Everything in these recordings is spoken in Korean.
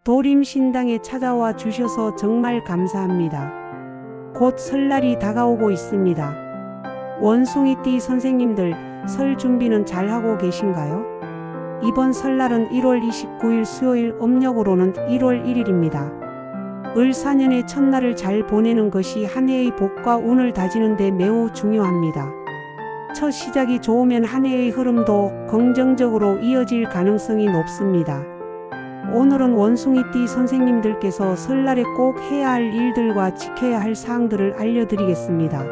도림신당에 찾아와 주셔서 정말 감사합니다. 곧 설날이 다가오고 있습니다. 원숭이띠 선생님들, 설 준비는 잘하고 계신가요? 이번 설날은 1월 29일 수요일, 음력으로는 1월 1일입니다. 을사년의 첫날을 잘 보내는 것이 한 해의 복과 운을 다지는 데 매우 중요합니다. 첫 시작이 좋으면 한 해의 흐름도 긍정적으로 이어질 가능성이 높습니다. 오늘은 원숭이띠 선생님들께서 설날에 꼭 해야 할 일들과 지켜야 할 사항들을 알려드리겠습니다.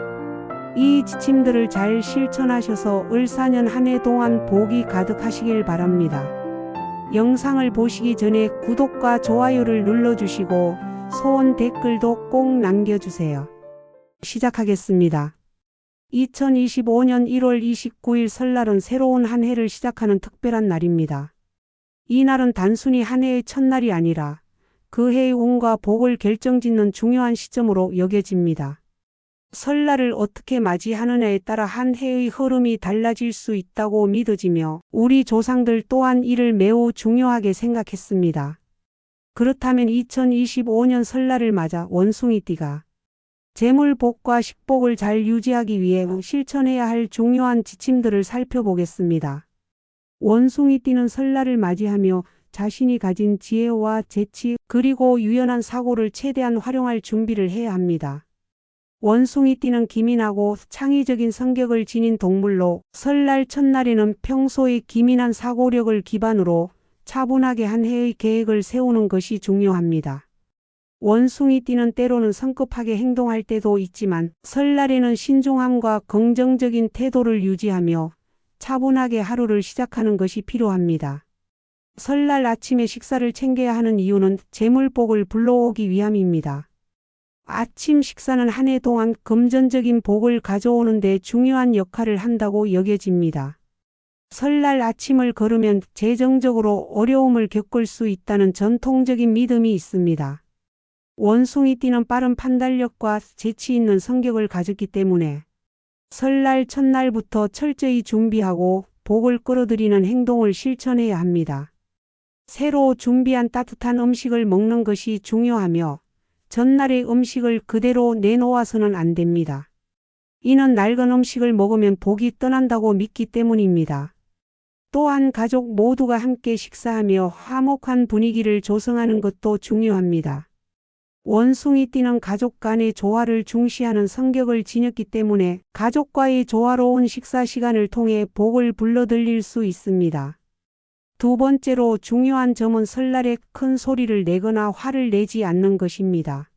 이 지침들을 잘 실천하셔서 을사년 한 해 동안 복이 가득하시길 바랍니다. 영상을 보시기 전에 구독과 좋아요를 눌러주시고 소원 댓글도 꼭 남겨주세요. 시작하겠습니다. 2025년 1월 29일 설날은 새로운 한 해를 시작하는 특별한 날입니다. 이 날은 단순히 한 해의 첫날이 아니라 그 해의 운과 복을 결정짓는 중요한 시점으로 여겨집니다. 설날을 어떻게 맞이하느냐에 따라 한 해의 흐름이 달라질 수 있다고 믿어지며 우리 조상들 또한 이를 매우 중요하게 생각했습니다. 그렇다면 2025년 설날을 맞아 원숭이띠가 재물복과 식복을 잘 유지하기 위해 실천해야 할 중요한 지침들을 살펴보겠습니다. 원숭이띠는 설날을 맞이하며 자신이 가진 지혜와 재치 그리고 유연한 사고를 최대한 활용할 준비를 해야 합니다. 원숭이띠는 기민하고 창의적인 성격을 지닌 동물로 설날 첫날에는 평소의 기민한 사고력을 기반으로 차분하게 한 해의 계획을 세우는 것이 중요합니다. 원숭이띠는 때로는 성급하게 행동할 때도 있지만 설날에는 신중함과 긍정적인 태도를 유지하며 차분하게 하루를 시작하는 것이 필요합니다. 설날 아침에 식사를 챙겨야 하는 이유는 재물복을 불러오기 위함입니다. 아침 식사는 한 해 동안 금전적인 복을 가져오는 데 중요한 역할을 한다고 여겨집니다. 설날 아침을 거르면 재정적으로 어려움을 겪을 수 있다는 전통적인 믿음이 있습니다. 원숭이띠는 빠른 판단력과 재치 있는 성격을 가졌기 때문에 설날 첫날부터 철저히 준비하고 복을 끌어들이는 행동을 실천해야 합니다. 새로 준비한 따뜻한 음식을 먹는 것이 중요하며 전날의 음식을 그대로 내놓아서는 안 됩니다. 이는 낡은 음식을 먹으면 복이 떠난다고 믿기 때문입니다. 또한 가족 모두가 함께 식사하며 화목한 분위기를 조성하는 것도 중요합니다. 원숭이띠는 가족 간의 조화를 중시하는 성격을 지녔기 때문에 가족과의 조화로운 식사 시간을 통해 복을 불러들일 수 있습니다. 두 번째로 중요한 점은 설날에 큰 소리를 내거나 화를 내지 않는 것입니다.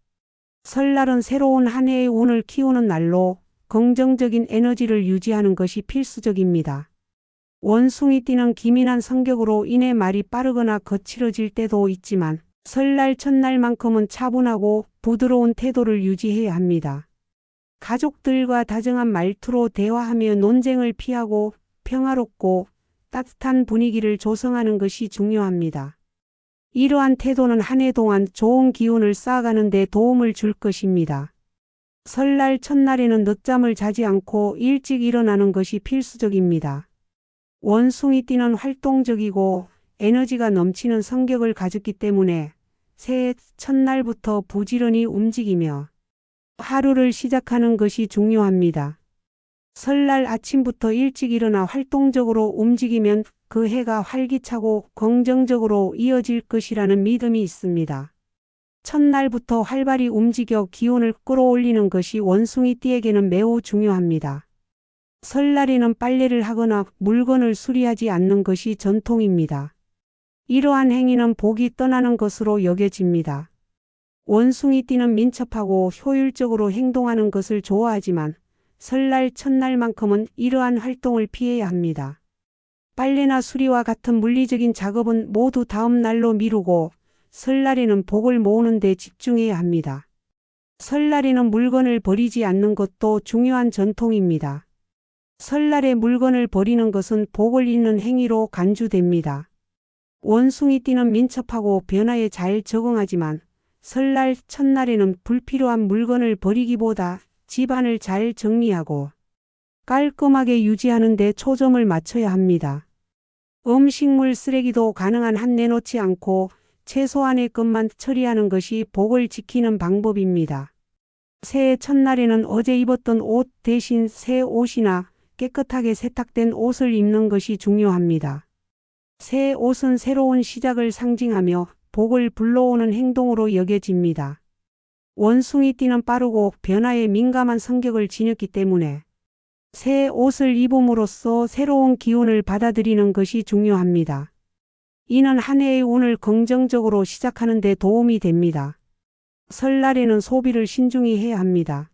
설날은 새로운 한 해의 운을 키우는 날로 긍정적인 에너지를 유지하는 것이 필수적입니다. 원숭이띠는 기민한 성격으로 인해 말이 빠르거나 거칠어질 때도 있지만 설날 첫날만큼은 차분하고 부드러운 태도를 유지해야 합니다. 가족들과 다정한 말투로 대화하며 논쟁을 피하고 평화롭고 따뜻한 분위기를 조성하는 것이 중요합니다. 이러한 태도는 한 해 동안 좋은 기운을 쌓아가는 데 도움을 줄 것입니다. 설날 첫날에는 늦잠을 자지 않고 일찍 일어나는 것이 필수적입니다. 원숭이띠는 활동적이고 에너지가 넘치는 성격을 가졌기 때문에 새해 첫날부터 부지런히 움직이며 하루를 시작하는 것이 중요합니다. 설날 아침부터 일찍 일어나 활동적으로 움직이면 그 해가 활기차고 긍정적으로 이어질 것이라는 믿음이 있습니다. 첫날부터 활발히 움직여 기운을 끌어올리는 것이 원숭이띠에게는 매우 중요합니다. 설날에는 빨래를 하거나 물건을 수리하지 않는 것이 전통입니다. 이러한 행위는 복이 떠나는 것으로 여겨집니다. 원숭이띠는 민첩하고 효율적으로 행동하는 것을 좋아하지만 설날 첫날만큼은 이러한 활동을 피해야 합니다. 빨래나 수리와 같은 물리적인 작업은 모두 다음 날로 미루고 설날에는 복을 모으는 데 집중해야 합니다. 설날에는 물건을 버리지 않는 것도 중요한 전통입니다. 설날에 물건을 버리는 것은 복을 잇는 행위로 간주됩니다. 원숭이띠는 민첩하고 변화에 잘 적응하지만 설날 첫날에는 불필요한 물건을 버리기보다 집안을 잘 정리하고 깔끔하게 유지하는 데 초점을 맞춰야 합니다. 음식물 쓰레기도 가능한 한 내놓지 않고 최소한의 것만 처리하는 것이 복을 지키는 방법입니다. 새해 첫날에는 어제 입었던 옷 대신 새 옷이나 깨끗하게 세탁된 옷을 입는 것이 중요합니다. 새 옷은 새로운 시작을 상징하며 복을 불러오는 행동으로 여겨집니다. 원숭이띠는 빠르고 변화에 민감한 성격을 지녔기 때문에 새 옷을 입음으로써 새로운 기운을 받아들이는 것이 중요합니다. 이는 한 해의 운을 긍정적으로 시작하는 데 도움이 됩니다. 설날에는 소비를 신중히 해야 합니다.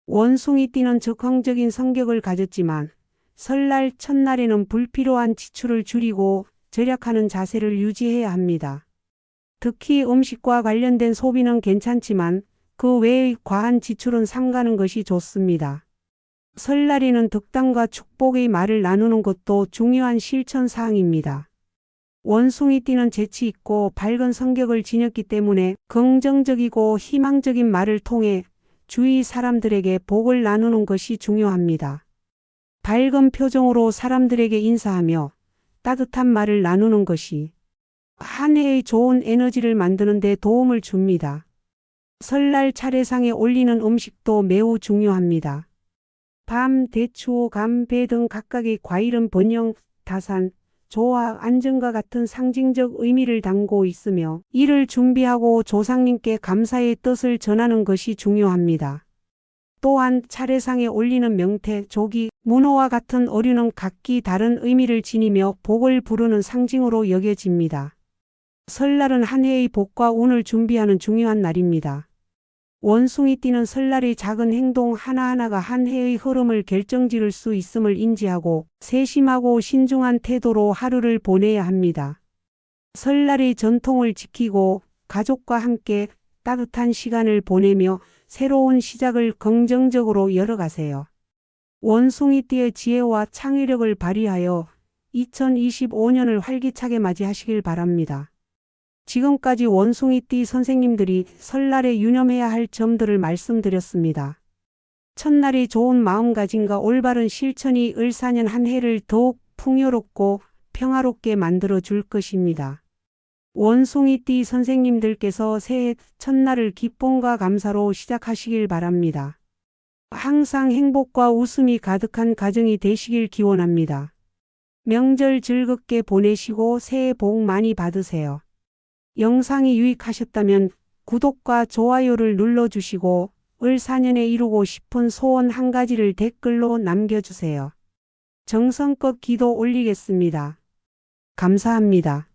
원숭이띠는 적극적인 성격을 가졌지만 설날 첫날에는 불필요한 지출을 줄이고 절약하는 자세를 유지해야 합니다. 특히 음식과 관련된 소비는 괜찮지만 그 외의 과한 지출은 삼가는 것이 좋습니다. 설날에는 덕담과 축복의 말을 나누는 것도 중요한 실천 사항입니다. 원숭이띠는 재치 있고 밝은 성격을 지녔기 때문에 긍정적이고 희망적인 말을 통해 주위 사람들에게 복을 나누는 것이 중요합니다. 밝은 표정으로 사람들에게 인사하며 따뜻한 말을 나누는 것이 한 해의 좋은 에너지를 만드는 데 도움을 줍니다. 설날 차례상에 올리는 음식도 매우 중요합니다. 밤, 대추, 감, 배 등 각각의 과일은 번영, 다산, 조화, 안정과 같은 상징적 의미를 담고 있으며 이를 준비하고 조상님께 감사의 뜻을 전하는 것이 중요합니다. 또한 차례상에 올리는 명태, 조기, 문어와 같은 어류는 각기 다른 의미를 지니며 복을 부르는 상징으로 여겨집니다. 설날은 한 해의 복과 운을 준비하는 중요한 날입니다. 원숭이띠는 설날의 작은 행동 하나하나가 한 해의 흐름을 결정지을 수 있음을 인지하고 세심하고 신중한 태도로 하루를 보내야 합니다. 설날의 전통을 지키고 가족과 함께 따뜻한 시간을 보내며 새로운 시작을 긍정적으로 열어가세요. 원숭이띠의 지혜와 창의력을 발휘하여 2025년을 활기차게 맞이하시길 바랍니다. 지금까지 원숭이띠 선생님들이 설날에 유념해야 할 점들을 말씀드렸습니다. 첫날이 좋은 마음가짐과 올바른 실천이 을사년 한 해를 더욱 풍요롭고 평화롭게 만들어 줄 것입니다. 원숭이띠 선생님들께서 새해 첫날을 기쁨과 감사로 시작하시길 바랍니다. 항상 행복과 웃음이 가득한 가정이 되시길 기원합니다. 명절 즐겁게 보내시고 새해 복 많이 받으세요. 영상이 유익하셨다면 구독과 좋아요를 눌러주시고 을사년에 이루고 싶은 소원 한 가지를 댓글로 남겨주세요. 정성껏 기도 올리겠습니다. 감사합니다.